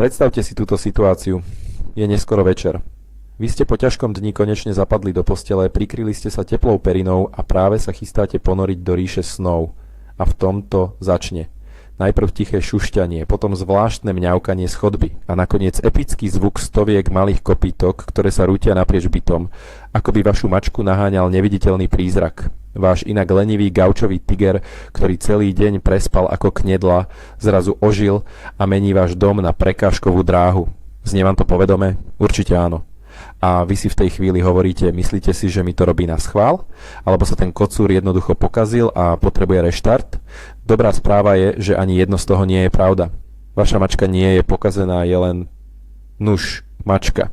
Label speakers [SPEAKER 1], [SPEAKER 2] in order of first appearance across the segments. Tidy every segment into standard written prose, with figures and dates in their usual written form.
[SPEAKER 1] Predstavte si túto situáciu. Je neskoro večer. Vy ste po ťažkom dni konečne zapadli do postele, prikryli ste sa teplou perinou a práve sa chystáte ponoriť do ríše snov. A v tomto začne. Najprv tiché šušťanie, potom zvláštne mňaukanie z chodby a nakoniec epický zvuk stoviek malých kopýtok, ktoré sa rútia naprieč bytom, ako by vašu mačku naháňal neviditeľný prízrak. Váš inak lenivý gaučový tiger, ktorý celý deň prespal ako knedla, zrazu ožil a mení váš dom na prekážkovú dráhu. Znie vám to povedomé? Určite áno. A vy si v tej chvíli hovoríte, myslíte si, že mi to robí na schvál? Alebo sa ten kocúr jednoducho pokazil a potrebuje reštart? Dobrá správa je, že ani jedno z toho nie je pravda. Vaša mačka nie je pokazená, je len mačka.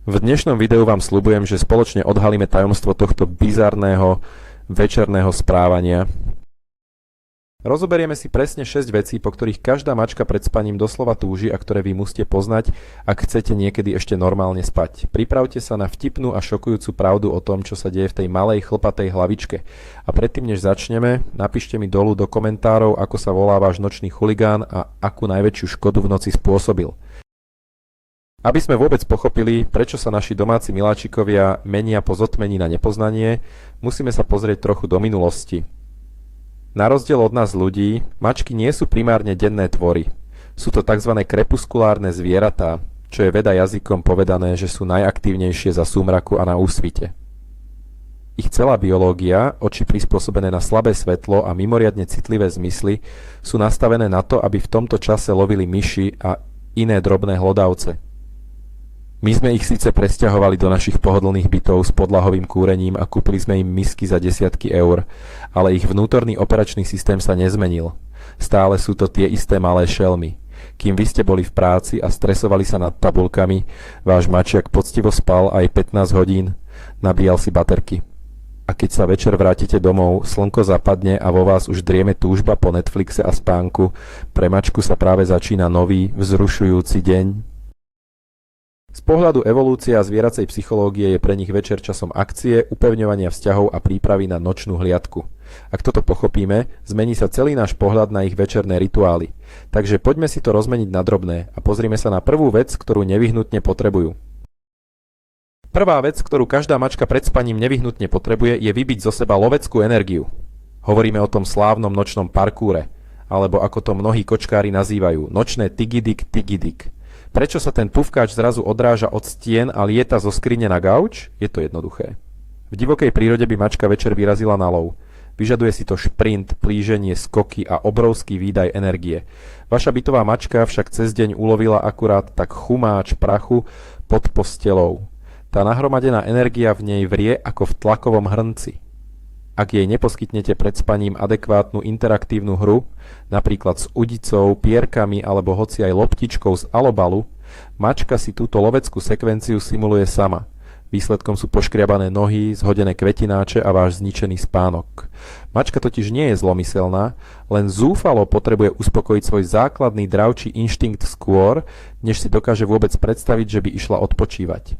[SPEAKER 1] V dnešnom videu vám sľubujem, že spoločne odhalíme tajomstvo tohto bizarného večerného správania. Rozoberieme si presne 6 vecí, po ktorých každá mačka pred spaním doslova túži a ktoré vy musíte poznať, ak chcete niekedy ešte normálne spať. Pripravte sa na vtipnú a šokujúcu pravdu o tom, čo sa deje v tej malej chlpatej hlavičke. A predtým, než začneme, napíšte mi dolu do komentárov, ako sa volá váš nočný chuligán a akú najväčšiu škodu v noci spôsobil. Aby sme vôbec pochopili, prečo sa naši domáci miláčikovia menia po zotmení na nepoznanie, musíme sa pozrieť trochu do minulosti. Na rozdiel od nás ľudí, mačky nie sú primárne denné tvory. Sú to tzv. Krepuskulárne zvieratá, čo je veda jazykom povedané, že sú najaktívnejšie za súmraku a na úsvite. Ich celá biológia, oči prispôsobené na slabé svetlo a mimoriadne citlivé zmysly, sú nastavené na to, aby v tomto čase lovili myši a iné drobné hlodavce. My sme ich síce presťahovali do našich pohodlných bytov s podlahovým kúrením a kúpili sme im misky za desiatky eur, ale ich vnútorný operačný systém sa nezmenil. Stále sú to tie isté malé šelmy. Kým vy ste boli v práci a stresovali sa nad tabulkami, váš mačiak poctivo spal aj 15 hodín, nabíjal si baterky. A keď sa večer vrátite domov, slnko zapadne a vo vás už drieme túžba po Netflixe a spánku, pre mačku sa práve začína nový, vzrušujúci deň. Z pohľadu evolúcie a zvieracej psychológie je pre nich večer časom akcie, upevňovania vzťahov a prípravy na nočnú hliadku. Ak toto pochopíme, zmení sa celý náš pohľad na ich večerné rituály. Takže poďme si to rozmeniť na drobné a pozrime sa na prvú vec, ktorú nevyhnutne potrebujú. Prvá vec, ktorú každá mačka pred spaním nevyhnutne potrebuje, je vybiť zo seba loveckú energiu. Hovoríme o tom slávnom nočnom parkúre, alebo ako to mnohí kočkári nazývajú, nočné tigidik. Prečo sa ten pufkáč zrazu odráža od stien a lieta zo skrine na gauč? Je to jednoduché. V divokej prírode by mačka večer vyrazila na lov. Vyžaduje si to šprint, plíženie, skoky a obrovský výdaj energie. Vaša bytová mačka však cez deň ulovila akurát tak chumáč prachu pod postelou. Tá nahromadená energia v nej vrie ako v tlakovom hrnci. Ak jej neposkytnete pred spaním adekvátnu interaktívnu hru, napríklad s udicou, pierkami alebo hoci aj loptičkou z alobalu, mačka si túto loveckú sekvenciu simuluje sama. Výsledkom sú poškriabané nohy, zhodené kvetináče a váš zničený spánok. Mačka totiž nie je zlomyselná, len zúfalo potrebuje uspokojiť svoj základný dravčí inštinkt skôr, než si dokáže vôbec predstaviť, že by išla odpočívať.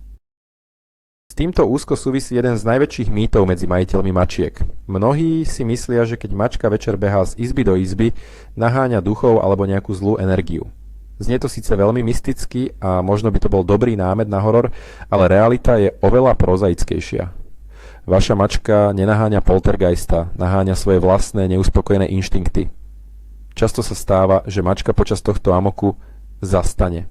[SPEAKER 1] S týmto úzko súvisí jeden z najväčších mýtov medzi majiteľmi mačiek. Mnohí si myslia, že keď mačka večer behá z izby do izby, naháňa duchov alebo nejakú zlú energiu. Znie to síce veľmi mysticky a možno by to bol dobrý námed na horor, ale realita je oveľa prozaickejšia. Vaša mačka nenaháňa poltergeista, naháňa svoje vlastné neuspokojené inštinkty. Často sa stáva, že mačka počas tohto amoku zastane.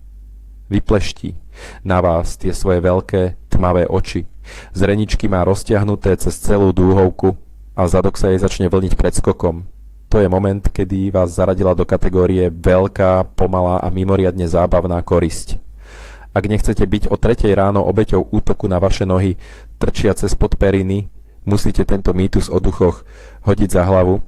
[SPEAKER 1] Vypleští na vás tie svoje veľké, tmavé oči. Zreničky má roztiahnuté cez celú dúhovku a zadok sa jej začne vlniť pred skokom. To je moment, kedy vás zaradila do kategórie veľká, pomalá a mimoriadne zábavná korisť. Ak nechcete byť o 3 ráno obeťou útoku na vaše nohy trčiace spod periny, musíte tento mýtus o duchoch hodiť za hlavu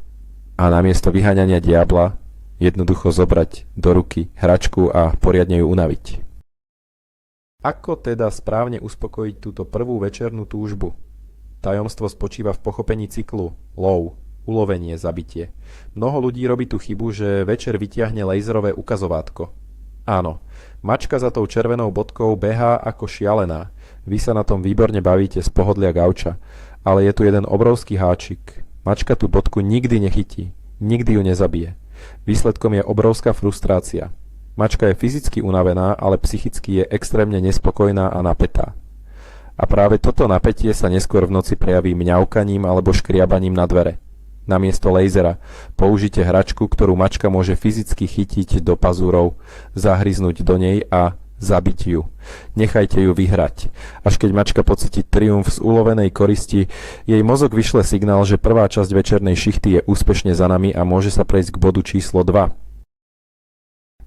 [SPEAKER 1] a namiesto vyháňania diabla jednoducho zobrať do ruky hračku a poriadne ju unaviť. Ako teda správne uspokojiť túto prvú večernú túžbu? Tajomstvo spočíva v pochopení cyklu lov, ulovenie, zabitie. Mnoho ľudí robí tú chybu, že večer vytiahne laserové ukazovátko. Áno, mačka za tou červenou bodkou behá ako šialená. Vy sa na tom výborne bavíte z pohodlia gauča, ale je tu jeden obrovský háčik. Mačka tú bodku nikdy nechytí, nikdy ju nezabije. Výsledkom je obrovská frustrácia. Mačka je fyzicky unavená, ale psychicky je extrémne nespokojná a napätá. A práve toto napätie sa neskôr v noci prejaví mňaukaním alebo škriabaním na dvere. Namiesto laserra použite hračku, ktorú mačka môže fyzicky chytiť do pazúrov, zahryznúť do nej a zabiť ju. Nechajte ju vyhrať. Až keď mačka pocíti triumf z ulovenej koristi, jej mozog vyšle signál, že prvá časť večernej šichty je úspešne za nami a môže sa prejsť k bodu číslo 2.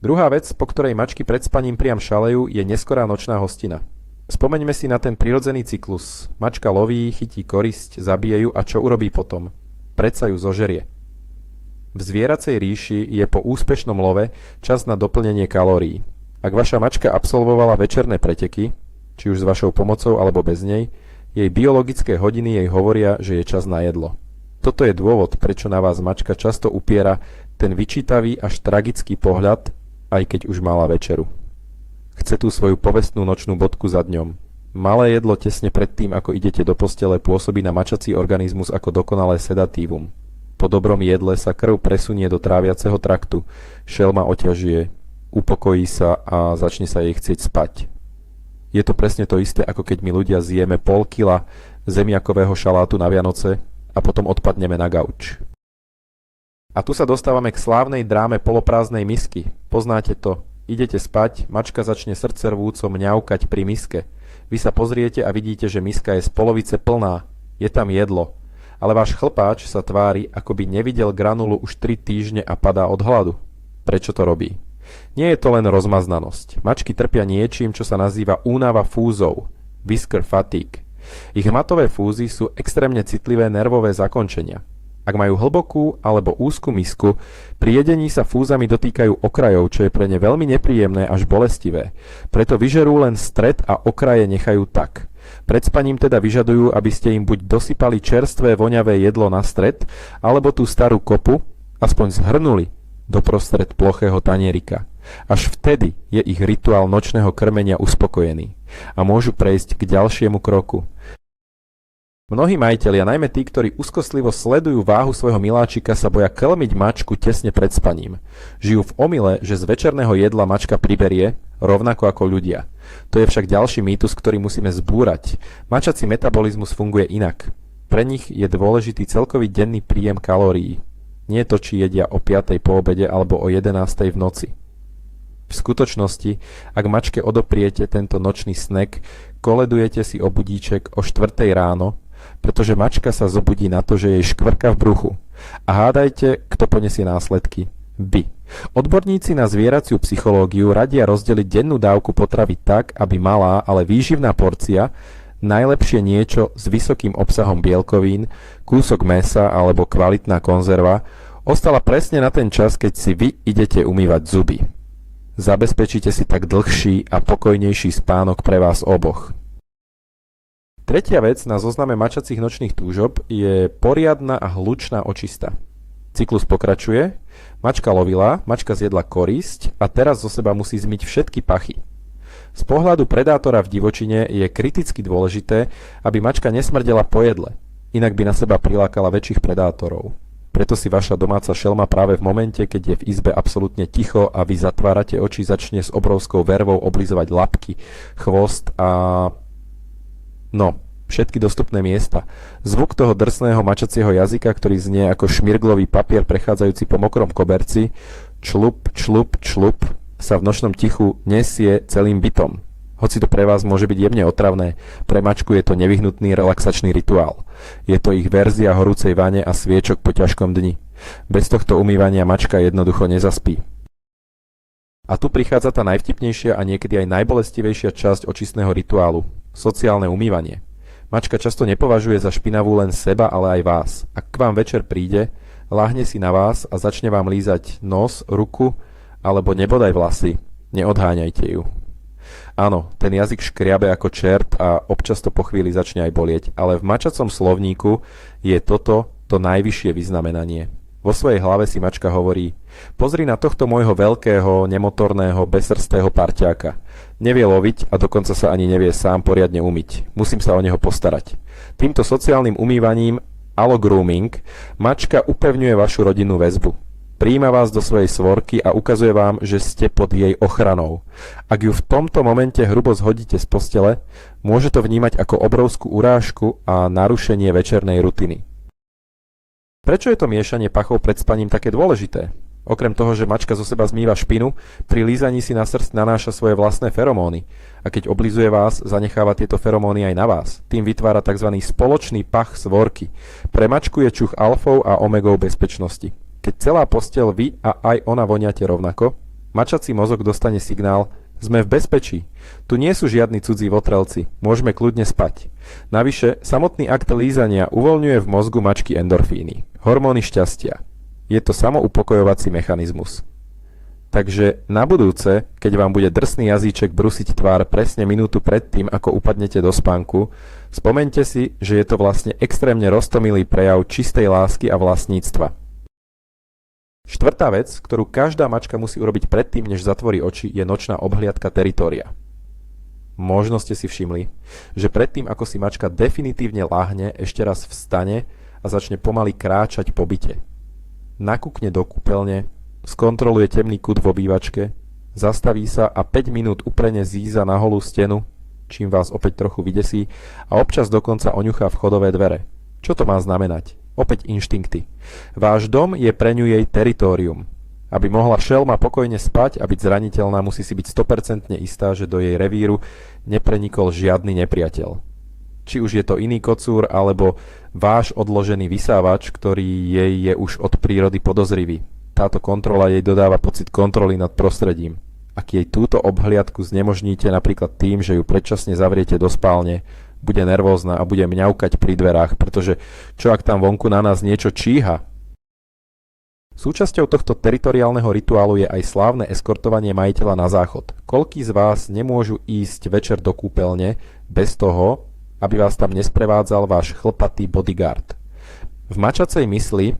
[SPEAKER 1] Druhá vec, po ktorej mačky pred spaním priam šalejú, je neskorá nočná hostina. Spomeňme si na ten prirodzený cyklus. Mačka loví, chytí korisť, zabije ju a čo urobí potom? Predsa ju zožerie. V zvieracej ríši je po úspešnom love čas na doplnenie kalórií. Ak vaša mačka absolvovala večerné preteky, či už s vašou pomocou alebo bez nej, jej biologické hodiny jej hovoria, že je čas na jedlo. Toto je dôvod, prečo na vás mačka často upiera ten vyčítavý až tragický pohľad, aj keď už mala večeru. Chce tú svoju povestnú nočnú bodku za dňom. Malé jedlo tesne pred tým, ako idete do postele, pôsobí na mačací organizmus ako dokonalé sedatívum. Po dobrom jedle sa krv presunie do tráviaceho traktu, šelma oťažie, upokojí sa a začne sa jej chcieť spať. Je to presne to isté, ako keď my ľudia zjeme pol kila zemiakového šalátu na Vianoce a potom odpadneme na gauč. A tu sa dostávame k slávnej dráme poloprázdnej misky. Poznáte to? Idete spať, mačka začne srdcervúco mňaukať pri miske. Vy sa pozriete a vidíte, že miska je z polovice plná. Je tam jedlo. Ale váš chlpáč sa tvári, ako by nevidel granulu už 3 týždne a padá od hladu. Prečo to robí? Nie je to len rozmaznanosť. Mačky trpia niečím, čo sa nazýva únava fúzov, whisker fatigue. Ich hmatové fúzy sú extrémne citlivé nervové zakončenia. Ak majú hlbokú alebo úzku misku, pri jedení sa fúzami dotýkajú okrajov, čo je pre ne veľmi nepríjemné až bolestivé. Preto vyžerú len stred a okraje nechajú tak. Pred spaním teda vyžadujú, aby ste im buď dosypali čerstvé voňavé jedlo na stred, alebo tú starú kopu aspoň zhrnuli doprostred plochého tanierika. Až vtedy je ich rituál nočného krmenia uspokojený a môžu prejsť k ďalšiemu kroku. Mnohí majitelia, najmä tí, ktorí úzkostlivo sledujú váhu svojho miláčika, sa boja klmiť mačku tesne pred spaním. Žijú v omyle, že z večerného jedla mačka priberie, rovnako ako ľudia. To je však ďalší mýtus, ktorý musíme zbúrať. Mačací metabolizmus funguje inak. Pre nich je dôležitý celkový denný príjem kalórií. Nie to, či jedia o 5:00 po obede alebo o 11:00 v noci. V skutočnosti, ak mačke odopriete tento nočný snack, koledujete si o budíček o 4:00 ráno, pretože mačka sa zobudí na to, že jej škvrka v bruchu. A hádajte, kto poniesie následky? Vy. Odborníci na zvieraciu psychológiu radia rozdeliť dennú dávku potravy tak, aby malá, ale výživná porcia, najlepšie niečo s vysokým obsahom bielkovín, kúsok mäsa alebo kvalitná konzerva, ostala presne na ten čas, keď si vy idete umývať zuby. Zabezpečíte si tak dlhší a pokojnejší spánok pre vás oboch. Tretia vec na zozname mačacích nočných túžob je poriadna a hlučná očista. Cyklus pokračuje, mačka lovila, mačka zjedla korisť a teraz zo seba musí zmyť všetky pachy. Z pohľadu predátora v divočine je kriticky dôležité, aby mačka nesmrdela po jedle, inak by na seba prilákala väčších predátorov. Preto si vaša domáca šelma práve v momente, keď je v izbe absolútne ticho a vy zatvárate oči, začne s obrovskou vervou oblizovať labky, chvost a všetky dostupné miesta. Zvuk toho drsného mačacieho jazyka, ktorý znie ako šmirglový papier prechádzajúci po mokrom koberci, člup, člup, člup, sa v nočnom tichu nesie celým bytom. Hoci to pre vás môže byť jemne otravné, pre mačku je to nevyhnutný relaxačný rituál. Je to ich verzia horúcej vane a sviečok po ťažkom dni. Bez tohto umývania mačka jednoducho nezaspí. A tu prichádza tá najvtipnejšia a niekedy aj najbolestivejšia časť očistného rituálu – sociálne umývanie. Mačka často nepovažuje za špinavú len seba, ale aj vás. Ak k vám večer príde, ľahne si na vás a začne vám lízať nos, ruku alebo nebodaj vlasy. Neodháňajte ju. Áno, ten jazyk škriabe ako čert a občas to po chvíli začne aj bolieť, ale v mačacom slovníku je toto to najvyššie vyznamenanie. Vo svojej hlave si mačka hovorí: pozri na tohto môjho veľkého, nemotorného, bezsrstého parťáka. Nevie loviť a dokonca sa ani nevie sám poriadne umyť. Musím sa o neho postarať. Týmto sociálnym umývaním allogrooming mačka upevňuje vašu rodinnú väzbu. Prijíma vás do svojej svorky a ukazuje vám, že ste pod jej ochranou. Ak ju v tomto momente hrubo zhodíte z postele, môže to vnímať ako obrovskú urážku a narušenie večernej rutiny. Prečo je to miešanie pachov pred spaním také dôležité? Okrem toho, že mačka zo seba zmýva špinu, pri lízaní si na srst nanáša svoje vlastné feromóny a keď oblizuje vás, zanecháva tieto feromóny aj na vás. Tým vytvára tzv. Spoločný pach svorky. Pre mačku je čuch alfou a omegou bezpečnosti. Keď celá posteľ vy a aj ona voniate rovnako, mačací mozog dostane signál: sme v bezpečí. Tu nie sú žiadni cudzí votrelci, môžeme kľudne spať. Navyše, samotný akt lízania uvoľňuje v mozgu mačky endorfíny, hormóny šťastia. Je to samoupokojovací mechanizmus. Takže na budúce, keď vám bude drsný jazyček brusiť tvár presne minútu pred tým, ako upadnete do spánku, spomeňte si, že je to vlastne extrémne roztomilý prejav čistej lásky a vlastníctva. Štvrtá vec, ktorú každá mačka musí urobiť predtým, než zatvorí oči, je nočná obhliadka teritória. Možno ste si všimli, že predtým, ako si mačka definitívne láhne, ešte raz vstane a začne pomaly kráčať po byte. Nakúkne do kúpeľne, skontroluje temný kút v obývačke, zastaví sa a 5 minút uprene zíza na holú stenu, čím vás opäť trochu vydesí a občas dokonca oňuchá vchodové dvere. Čo to má znamenať? Opäť inštinkty. Váš dom je pre ňu jej teritórium. Aby mohla šelma pokojne spať a byť zraniteľná, musí si byť 100% istá, že do jej revíru neprenikol žiadny nepriateľ. Či už je to iný kocúr, alebo váš odložený vysávač, ktorý jej je už od prírody podozrivý. Táto kontrola jej dodáva pocit kontroly nad prostredím. Ak jej túto obhliadku znemožníte napríklad tým, že ju predčasne zavriete do spálne, bude nervózna a bude mňaukať pri dverách, pretože čo ak tam vonku na nás niečo číha? Súčasťou tohto teritoriálneho rituálu je aj slávne eskortovanie majiteľa na záchod. Koľkí z vás nemôžu ísť večer do kúpeľne bez toho, aby vás tam nesprevádzal váš chlpatý bodyguard? V mačacej mysli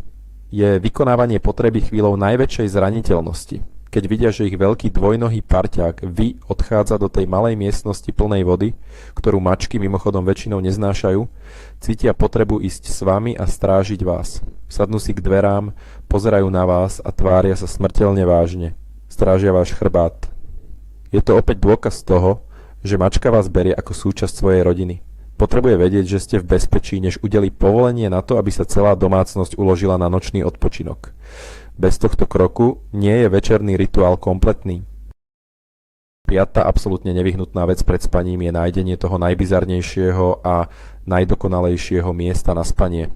[SPEAKER 1] je vykonávanie potreby chvíľou najväčšej zraniteľnosti. Keď vidia, že ich veľký dvojnohý parťák odchádza do tej malej miestnosti plnej vody, ktorú mačky mimochodom väčšinou neznášajú, cítia potrebu ísť s vami a strážiť vás. Sadnú si k dverám, pozerajú na vás a tvária sa smrteľne vážne. Strážia váš chrbát. Je to opäť dôkaz toho, že mačka vás berie ako súčasť svojej rodiny. Potrebuje vedieť, že ste v bezpečí, než udelí povolenie na to, aby sa celá domácnosť uložila na nočný odpočinok. Bez tohto kroku nie je večerný rituál kompletný. Piatá absolútne nevyhnutná vec pred spaním je nájdenie toho najbizarnejšieho a najdokonalejšieho miesta na spanie.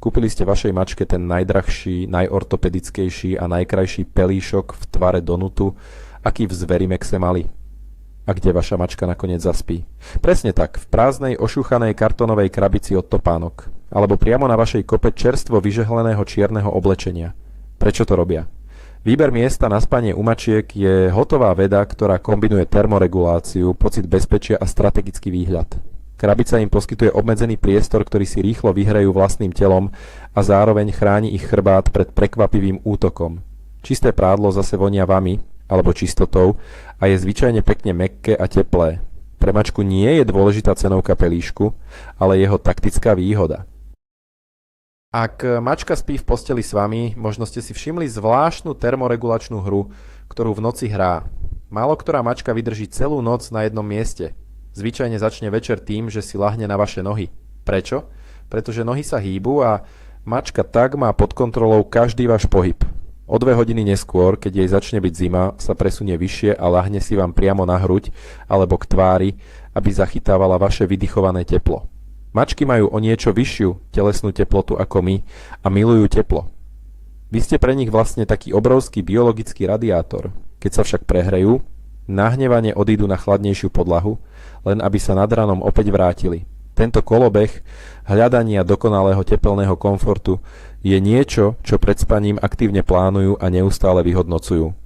[SPEAKER 1] Kúpili ste vašej mačke ten najdrahší, najortopedickejší a najkrajší pelíšok v tvare donutu, aký v Zverimexe mali. A kde vaša mačka nakoniec zaspí? Presne tak, v prázdnej, ošúchanej kartonovej krabici od topánok, alebo priamo na vašej kope čerstvo vyžehleného čierneho oblečenia. Prečo to robia? Výber miesta na spanie u mačiek je hotová veda, ktorá kombinuje termoreguláciu, pocit bezpečia a strategický výhľad. Krabica im poskytuje obmedzený priestor, ktorý si rýchlo vyhrajú vlastným telom a zároveň chráni ich chrbát pred prekvapivým útokom. Čisté prádlo zase vonia vami, alebo čistotou, a je zvyčajne pekne mäkké a teplé. Pre mačku nie je dôležitá cenovka pelíšku, ale jeho taktická výhoda. Ak mačka spí v posteli s vami, možno ste si všimli zvláštnu termoregulačnú hru, ktorú v noci hrá. Málo ktorá mačka vydrží celú noc na jednom mieste. Zvyčajne začne večer tým, že si ľahne na vaše nohy. Prečo? Pretože nohy sa hýbu a mačka tak má pod kontrolou každý váš pohyb. O 2 hodiny neskôr, keď jej začne byť zima, sa presunie vyššie a ľahne si vám priamo na hruď alebo k tvári, aby zachytávala vaše vydychované teplo. Mačky majú o niečo vyššiu telesnú teplotu ako my a milujú teplo. Vy ste pre nich vlastne taký obrovský biologický radiátor. Keď sa však prehrejú, nahnevane odídu na chladnejšiu podlahu, len aby sa nad ranom opäť vrátili. Tento kolobeh hľadania dokonalého tepelného komfortu je niečo, čo pred spaním aktívne plánujú a neustále vyhodnocujú.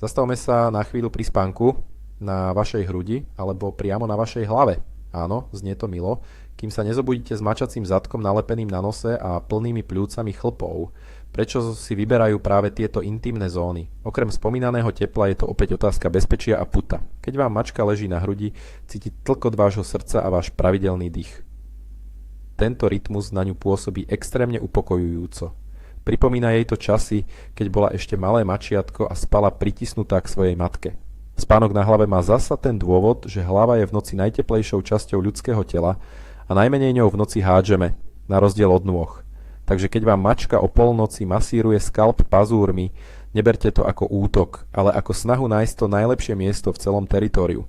[SPEAKER 1] Zastavme sa na chvíľu pri spánku na vašej hrudi alebo priamo na vašej hlave. Áno, znie to milo, kým sa nezobudíte s mačacím zadkom nalepeným na nose a plnými pľúcami chlpov. Prečo si vyberajú práve tieto intimné zóny? Okrem spomínaného tepla je to opäť otázka bezpečia a puta. Keď vám mačka leží na hrudi, cíti tlkot vášho srdca a váš pravidelný dých. Tento rytmus na ňu pôsobí extrémne upokojujúco. Pripomína jej to časy, keď bola ešte malé mačiatko a spala pritisnutá k svojej matke. Spánok na hlave má zasa ten dôvod, že hlava je v noci najteplejšou časťou ľudského tela a najmenej ňou v noci hádžeme, na rozdiel od nôh. Takže keď vám mačka o polnoci masíruje skalp pazúrmi, neberte to ako útok, ale ako snahu nájsť to najlepšie miesto v celom teritóriu.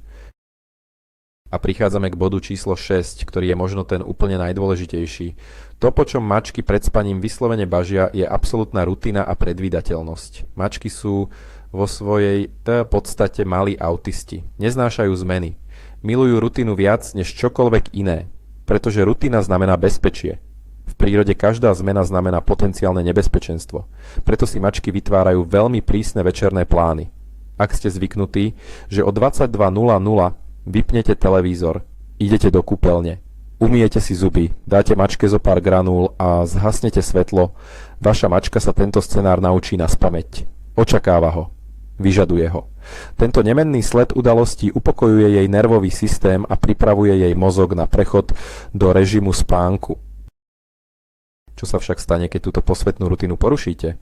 [SPEAKER 1] A prichádzame k bodu číslo 6, ktorý je možno ten úplne najdôležitejší. To, po čom mačky pred spaním vyslovene bažia, je absolútna rutina a predvídateľnosť. Mačky sú vo svojej podstate malí autisti. Neznášajú zmeny. Milujú rutinu viac než čokoľvek iné, pretože rutina znamená bezpečie. V prírode každá zmena znamená potenciálne nebezpečenstvo. Preto si mačky vytvárajú veľmi prísne večerné plány. Ak ste zvyknutí, že o 22:00 vypnete televízor, idete do kúpeľne, umiete si zuby, dáte mačke zo pár granúl a zhasnete svetlo, vaša mačka sa tento scenár naučí naspamäť. Očakáva ho. Vyžaduje ho. Tento nemenný sled udalostí upokojuje jej nervový systém a pripravuje jej mozog na prechod do režimu spánku. Čo sa však stane, keď túto posvetnú rutinu porušíte?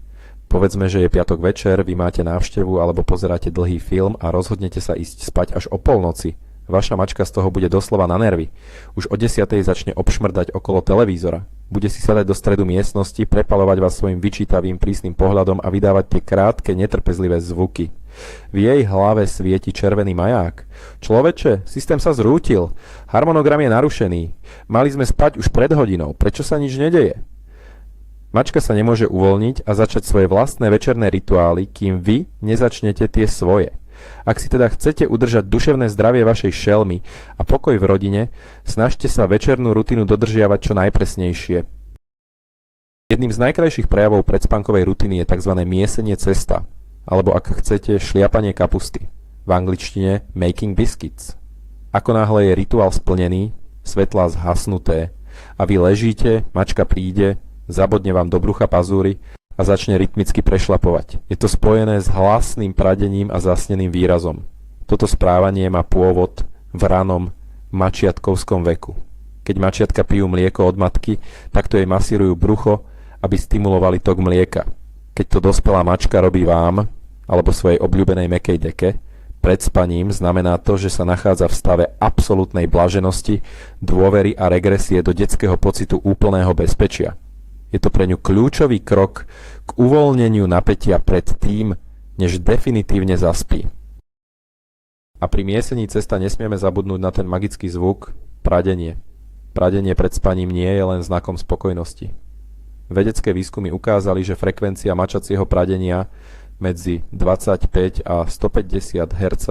[SPEAKER 1] Povedzme, že je piatok večer, vy máte návštevu alebo pozeráte dlhý film a rozhodnete sa ísť spať až o polnoci. Vaša mačka z toho bude doslova na nervy. Už o 10:00 začne obšmrdať okolo televízora. Bude si sadať do stredu miestnosti, prepaľovať vás svojim vyčítavým prísnym pohľadom a vydávať tie krátke, netrpezlivé zvuky. V jej hlave svieti červený maják. Človeče, systém sa zrútil. Harmonogram je narušený. Mali sme spať už pred hodinou. Prečo sa nič nedeje? Mačka sa nemôže uvoľniť a začať svoje vlastné večerné rituály, kým vy nezačnete tie svoje. Ak si teda chcete udržať duševné zdravie vašej šelmy a pokoj v rodine, snažte sa večernú rutinu dodržiavať čo najpresnejšie. Jedným z najkrajších prejavov predspánkovej rutiny je tzv. Miesenie cesta, alebo ak chcete šliapanie kapusty, v angličtine making biscuits. Ako náhle je rituál splnený, svetlá zhasnuté a vy ležíte, mačka príde, zabodne vám do brucha pazúry a začne rytmicky prešlapovať. Je to spojené s hlasným pradením a zasneným výrazom. Toto správanie má pôvod v ranom mačiatkovskom veku. Keď mačiatka pijú mlieko od matky, takto jej masírujú brucho, aby stimulovali tok mlieka. Keď to dospelá mačka robí vám, alebo svojej obľúbenej mäkkej deke, pred spaním znamená to, že sa nachádza v stave absolútnej blaženosti, dôvery a regresie do detského pocitu úplného bezpečia. Je to pre ňu kľúčový krok k uvoľneniu napätia pred tým, než definitívne zaspí. A pri miesení cesta nesmieme zabudnúť na ten magický zvuk pradenie. Pradenie pred spaním nie je len znakom spokojnosti. Vedecké výskumy ukázali, že frekvencia mačacieho pradenia medzi 25 a 150 Hz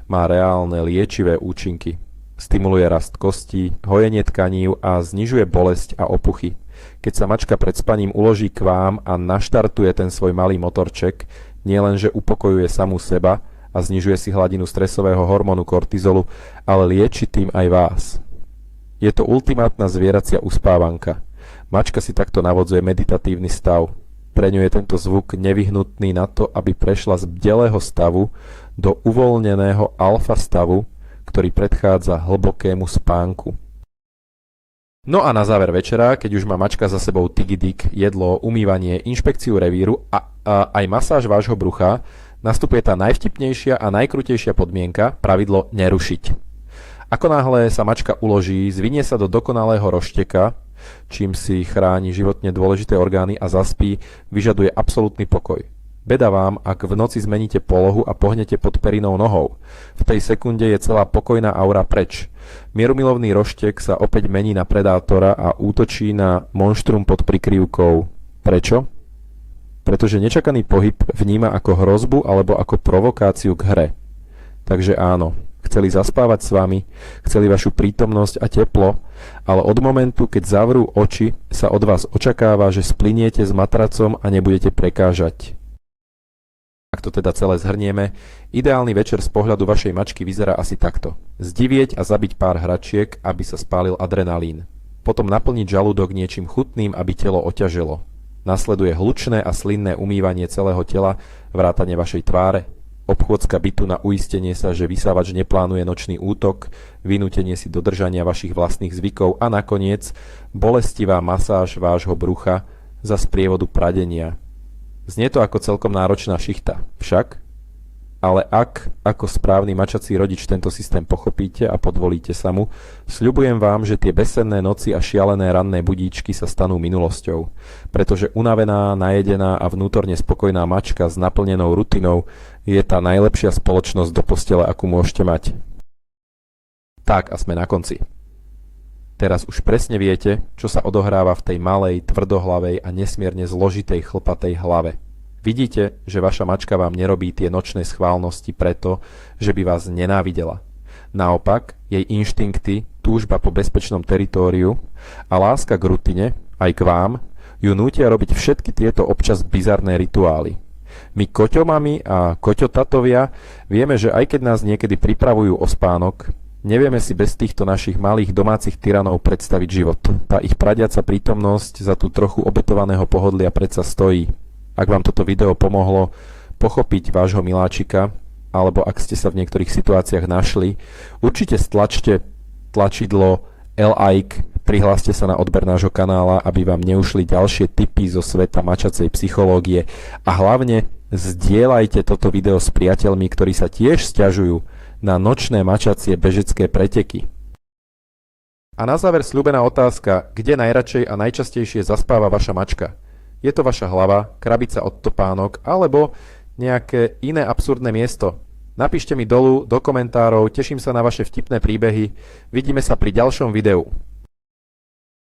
[SPEAKER 1] má reálne liečivé účinky. Stimuluje rast kostí, hojenie tkanív a znižuje bolesť a opuchy. Keď sa mačka pred spaním uloží k vám a naštartuje ten svoj malý motorček, nielenže upokojuje samú seba a znižuje si hladinu stresového hormónu kortizolu, ale lieči tým aj vás. Je to ultimátna zvieracia uspávanka. Mačka si takto navodzuje meditatívny stav. Pre ňu je tento zvuk nevyhnutný na to, aby prešla z bdelého stavu do uvoľneného alfa stavu, ktorý predchádza hlbokému spánku. No a na záver večera, keď už má mačka za sebou tigidik, jedlo, umývanie, inšpekciu revíru a aj masáž vášho brucha, nastupuje tá najvtipnejšia a najkrutejšia podmienka, pravidlo nerušiť. Ako náhle sa mačka uloží, zvinie sa do dokonalého rošteka, čím si chráni životne dôležité orgány a zaspí, vyžaduje absolútny pokoj. Beda vám, ak v noci zmeníte polohu a pohnete pod perinou nohou. V tej sekunde je celá pokojná aura preč. Mierumilovný roštek sa opäť mení na predátora a útočí na monštrum pod prikryvkou. Prečo? Pretože nečakaný pohyb vníma ako hrozbu alebo ako provokáciu k hre. Takže áno, chceli zaspávať s vami, chceli vašu prítomnosť a teplo, ale od momentu, keď zavrú oči, sa od vás očakáva, že spliniete s matracom a nebudete prekážať. Ak to teda celé zhrnieme, ideálny večer z pohľadu vašej mačky vyzerá asi takto. Zdivieť a zabiť pár hračiek, aby sa spálil adrenalín. Potom naplniť žalúdok niečím chutným, aby telo oťaželo. Nasleduje hlučné a slinné umývanie celého tela, vrátane vašej tváre, obchôdzka bytu na uistenie sa, že vysávač neplánuje nočný útok, vynútenie si dodržania vašich vlastných zvykov a nakoniec bolestivá masáž vášho brucha za sprievodu pradenia. Znie to ako celkom náročná šichta, však? Ale ak ako správny mačací rodič tento systém pochopíte a podvolíte sa mu, sľubujem vám, že tie besenné noci a šialené ranné budíčky sa stanú minulosťou, pretože unavená, najedená a vnútorne spokojná mačka s naplnenou rutinou je tá najlepšia spoločnosť do postele, akú môžete mať. Tak a sme na konci. Teraz už presne viete, čo sa odohráva v tej malej, tvrdohlavej a nesmierne zložitej chlpatej hlave. Vidíte, že vaša mačka vám nerobí tie nočné schválnosti preto, že by vás nenávidela. Naopak, jej inštinkty, túžba po bezpečnom teritóriu a láska k rutine, aj k vám, ju nútia robiť všetky tieto občas bizarné rituály. My koťomami a koťotatovia vieme, že aj keď nás niekedy pripravujú o spánok, nevieme si bez týchto našich malých domácich tyranov predstaviť život. Tá ich pradiaca prítomnosť za tú trochu obetovaného pohodlia predsa stojí. Ak vám toto video pomohlo pochopiť vášho miláčika, alebo ak ste sa v niektorých situáciách našli, určite stlačte tlačidlo like, prihláste sa na odber nášho kanála, aby vám neušli ďalšie tipy zo sveta mačacej psychológie a hlavne zdieľajte toto video s priateľmi, ktorí sa tiež sťažujú na nočné mačacie bežecké preteky. A na záver sľúbená otázka, kde najradšej a najčastejšie zaspáva vaša mačka? Je to vaša hlava, krabica od topánok alebo nejaké iné absurdné miesto? Napíšte mi dolu do komentárov, teším sa na vaše vtipné príbehy, vidíme sa pri ďalšom videu.